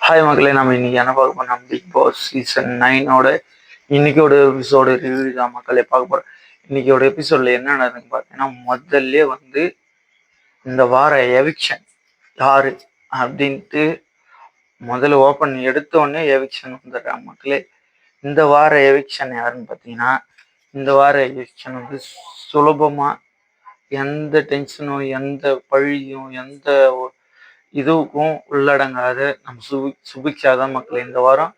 Hi மக்களே, நம்ம இன்னைக்கு என்ன பார்க்க போறோம்? பிக் பாஸ் சீசன் 9ஓட இன்னைக்கோட எபிசோடு ரிவ்யூ தான் மக்களே பார்க்க போறோம். இன்னைக்கோட எபிசோட்ல என்ன நடக்குதுன்னு பார்த்தீங்கன்னா, முதல்ல இந்த வார எவிக்ஷன் யாரு அப்படின்ட்டு முதல்ல ஓப்பன் எடுத்த உடனே எவிக்ஷன் வந்துடுறாங்க மக்களே. இந்த வார எவிக்ஷன் யாருன்னு பார்த்தீங்கன்னா, இந்த வார எவிக்ஷன் சுலபமா எந்த டென்ஷனும் எந்த பழியும் எந்த இதுவுக்கும் உள்ளடங்காத நம்ம சுபிக்ஷாதான் மக்களே இந்த வாரம்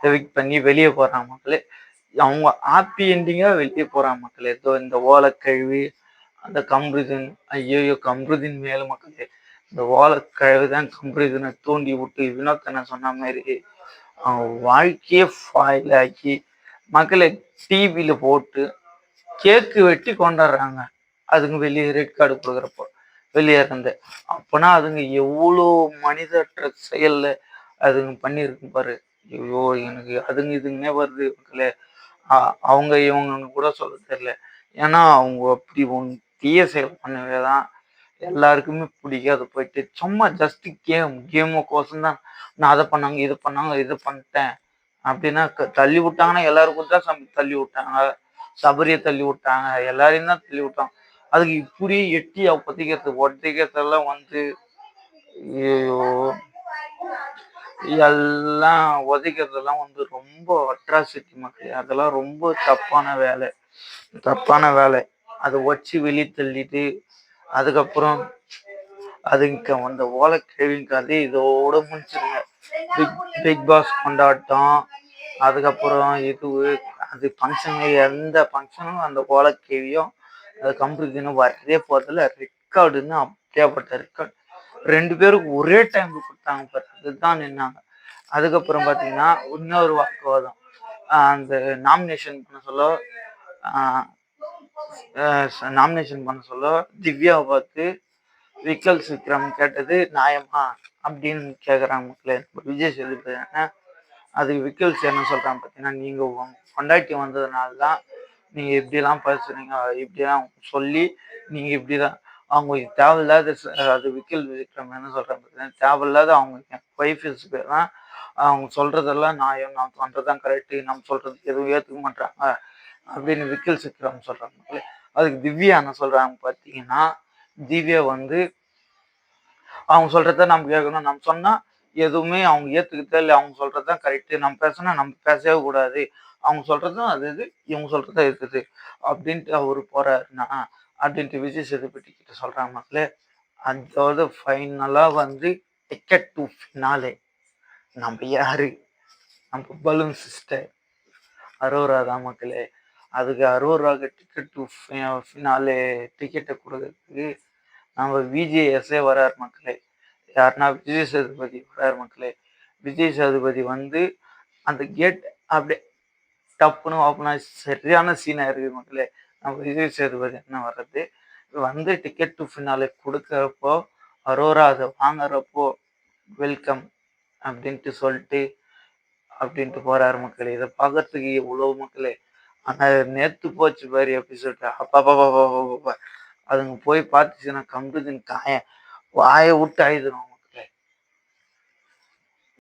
எவிக்ட் பண்ணி வெளியே போறாங்க மக்களே. அவங்க ஹாப்பி என்டிங்கா வெளியே போறாங்க மக்களே. இந்த ஓலக்கழுவி அந்த கம்ருதீன், ஐயோ கம்ருதீன் மேல மக்களே, இந்த ஓலக்கழுவி தான் கம்ருதீனை தூண்டி விட்டு வினோத்தனை சொன்ன மாதிரி அவங்க வாழ்க்கையே ஃபாயில் ஆக்கி மக்களை டிவியில போட்டு கேக்கு வெட்டி கொண்டாடுறாங்க. அதுங்க வெளியே ரெட் கார்டு கொடுக்குறப்போ வெளியே இருந்து. அப்போனா அதுங்க எவ்வளோ மனிதற்ற செயல்ல அதுங்க பண்ணியிருக்கு பாரு. ஐயோ எனக்கு அதுங்க இதுங்கன்னே வருது மக்களே. அவங்க இவங்கன்னு கூட சொல்ல தெரியல. ஏன்னா அவங்க அப்படி தீய செயல் பண்ணவே தான் எல்லாருக்குமே பிடிக்காது. போயிட்டு சும்மா ஜஸ்ட் கேமுக்கோசம் தான் நான் அதை பண்ணாங்க இது பண்ணாங்க இது பண்ணிட்டேன் அப்படின்னா தள்ளி விட்டாங்கன்னா எல்லாருக்கும் தான் தள்ளி விட்டாங்க. சபரியை தள்ளி விட்டாங்க, எல்லாரையும் தான் தள்ளி விட்டாங்க. அதுக்கு இப்படி எட்டி ஒத்திக்கிறதெல்லாம் ஐயோ எல்லாம் உதைக்கிறதெல்லாம் ரொம்ப அட்ராசிட்டி மக்களே. அதெல்லாம் ரொம்ப தப்பான வேலை. அதை வச்சு வெளியே தள்ளிட்டு அதுக்கப்புறம் அதுக்கு அந்த ஓலக்கேள்விக்கு கதை இதோட முடிச்சிருங்க. பிக் பாஸ் கொண்டாட்டம், அதுக்கப்புறம் அது ஃபங்க்ஷன், எந்த ஃபங்க்ஷனும் அந்த ஓலக்கேவியும் அது கம்ப்ளீட்னு வரதே போதில்ல. ரெக்கார்டுன்னு அப்படியாப்பட்ட ரெக்கார்டு 2 பேருக்கு ஒரே டைம் கொடுத்தாங்க பாரு, அதுதான் நின்னாங்க. அதுக்கப்புறம் பார்த்தீங்கன்னா இன்னொரு வாக்குவாதம். அந்த நாமினேஷன் பண்ண சொல்ல திவ்யாவை பார்த்து விக்கல் விக்ரம் கேட்டது நியாயமா அப்படின்னு கேட்குறாங்க மக்களே. விஜய் சேதுபதி அதுக்கு விக்கல்ஸ் என்ன சொல்றாங்க பார்த்தீங்கன்னா, நீங்க கொண்டாட்டி வந்ததுனால தான் நீங்க இப்படிலாம் பேசுறீங்க, இப்படிலாம் சொல்லி நீங்க இப்படிதான் அவங்க தேவையில்லாத அது விக்ரம் என்ன சொல்றாங்க பார்த்தீங்கன்னா, தேவையில்லாத அவங்க ஒய்ஃப்ஸ் பேர் தான் அவங்க சொல்றதெல்லாம் நியாயம், நான் பண்றதுதான் கரெக்டு, நம்ம சொல்றது எதுவும் ஏற்றுக்க மாட்டாங்க அப்படின்னு விக்கல் விக்ரம் சொல்றாங்க. அதுக்கு திவ்யா என்ன சொல்றாங்க பார்த்தீங்கன்னா, திவ்யா அவங்க சொல்றத நம்ம கேட்கணும், நம்ம சொன்னா எதுவுமே அவங்க ஏத்துக்கிட்டே இல்லை, அவங்க சொல்றதுதான் கரெக்டு, நம்ம பேசினா நம்ம பேசவே கூடாது, அவங்க சொல்றதும் அது இவங்க சொல்றதா இருக்குது அப்படின்ட்டு அவரு போறாருன்னா அப்படின்ட்டு விஜய் சேதுபதி கிட்ட சொல்றாங்க மக்களே. அதோட ஃபைனலா டிக்கெட் டு ஃபினாலே நம்ம யாரு, நம்ம பலூன் சிஸ்டர் அரோரா தான் மக்களே. அதுக்கு அரோராவுக்கு டிக்கெட் டு ஃபினாலே டிக்கெட்டை கொடுக்கறதுக்கு நம்ம விஜேஎஸ்ஏ வரார் மக்களே. யாருன்னா விஜய் சேதுபதி வரார் மக்களே. விஜய் சேதுபதி அந்த கேட் அப்படியே டப்புன்னு ஓப்பன் ஆகி சரியான சீனாக இருக்குது மக்களே. நம்ம விஜய் சேதுபதி என்ன வர்றது டிக்கெட் டு ஃபினாலே கொடுக்குறப்போ அரோரா அதை வாங்குறப்போ வெல்கம் அப்படின்ட்டு சொல்லிட்டு அப்படின்ட்டு போறாரு மக்களே. இதை பார்க்கறதுக்கு எவ்வளோ மக்களே. ஆனால் நேற்று போச்சு பாரு எபிசோட், அப்பா அதுங்க போய் பார்த்துச்சுன்னா கம்புதுன்னு வாயை விட்டு ஆயுதுரும்.